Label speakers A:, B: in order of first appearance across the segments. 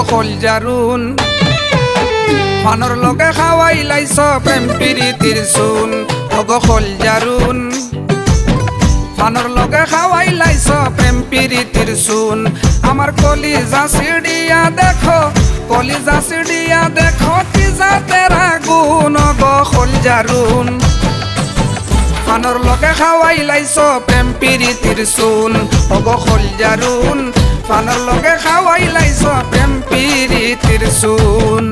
A: খোল জারুন ফানর লগে খাওয়াই লাইছ প্রেম প্রীতির চুন ওগো খোল জারুন ফানর লগে খাওয়াই লাইছ প্রেম প্রীতির চুন আমার কলিজা সিডিয়া দেখো কলিজা সিডিয়া দেখো কি জাতের আগুন ওগো খোল জারুন ফানর লগে খাওয়াই লাইছ প্রেম প্রীতির চুন ওগো খোল জারুন ফানর লগে খাওয়াই লাইছ প্রেম প্রীতির চুন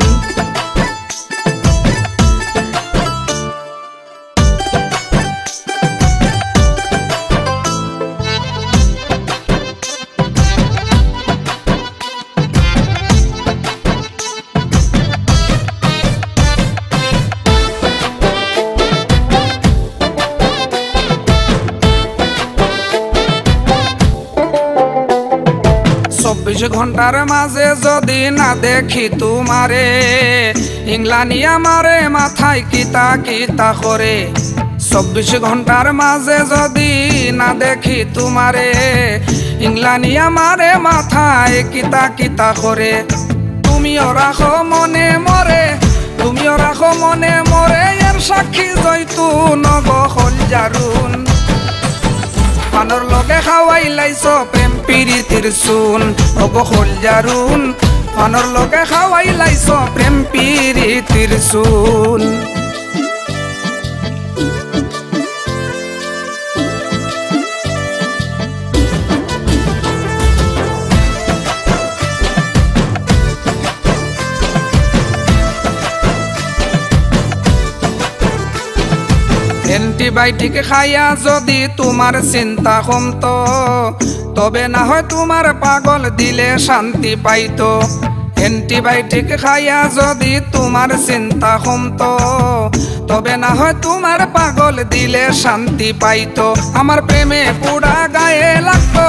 A: চব্বিশ ঘন্টার মাঝে যদি না দেখি তোমারে ইংলানি আমারে মাথায় কিতা কিতা করে 24 ঘন্টার মাঝে যদি না দেখি তোমারে ইংলানি আমারে মাথায় কিতা কিতা করে তুমিও রাখো মনে মরে তুমিও রাখো মনে মরে এর সাক্ষী জৈতুন গো খোল জারুন ফানর লগে খাওয়াই লাইছ প্রেম প্রীতির চুন ওগো খোল জারুন ফানর লগে খাওয়াই লাইছ প্রেম প্রীতির চুন অ্যান্টিবায়োটিক খাইয়া যদি তোমার চিন্তা কমতো তবে না হয় তোমার পাগল দিলে শান্তি পাইতো অ্যান্টিবায়োটিক খাইয়া যদি তোমার চিন্তা কমতো তবে না হয় তোমার পাগল দিলে শান্তি পাইতো আমার প্রেমে পুরা গায়ে লাগতো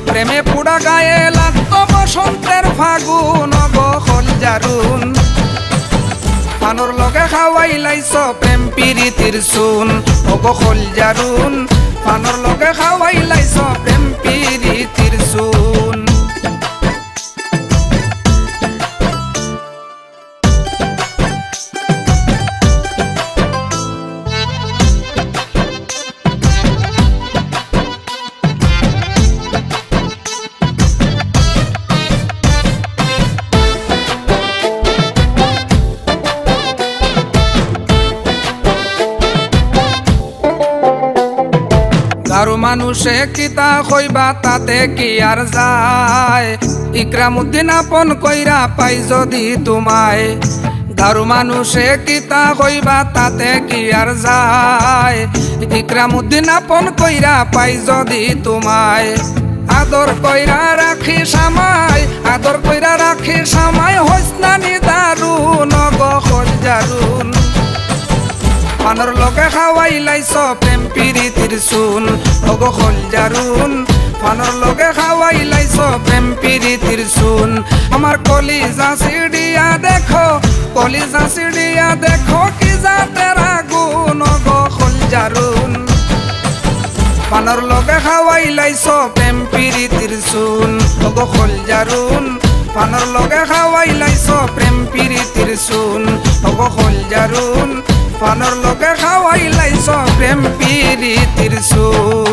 A: প্রেমে পুরা গায়ে লাগতো বসন্তের ফাগুন গো খোল জারুন ফানর লগে খাওয়াই লাইছ প্রেম প্রীতির চুন ওগো খোল জারুন ফানর লগে খাওয়াই লাইছ প্রেম প্রীতির চুন আর মানুষে কিতা কইবা তাতে কি আর যায় ইকরামউদ্দিন আপন কইরা পাই যদি তোমায় দারু মানুষে কিতা কইবা তাতে কি আর যায় ইকরামউদ্দিন আপন কইরা পাই যদি তোমায় আদর কইরা রাখি সামাই আদর কইরা রাখি সামাই হইসনানি দারুন গো খোল জারুন ফানর লগে খাওয়াই লাইছ প্রেম প্রীতির চুন ওগো খোল জারুন ফানর লগে খাওয়াই লাইছ প্রেম প্রীতির চুন আমার কলিজা সিডিয়া দেখো কলিজা সিডিয়া দেখো কি জাতের আগুন ওগো খোল জারুন ফানর লগে খাওয়াই লাইছ প্রেম প্রীতির চুন ওগো খোল জারুন ফানর লগে খাওয়াই লাইছ প্রেম প্রীতির চুন ওগো খোল জারুন ফানর লগে খাওয়াই লাইছ প্রেম প্রীতির চুন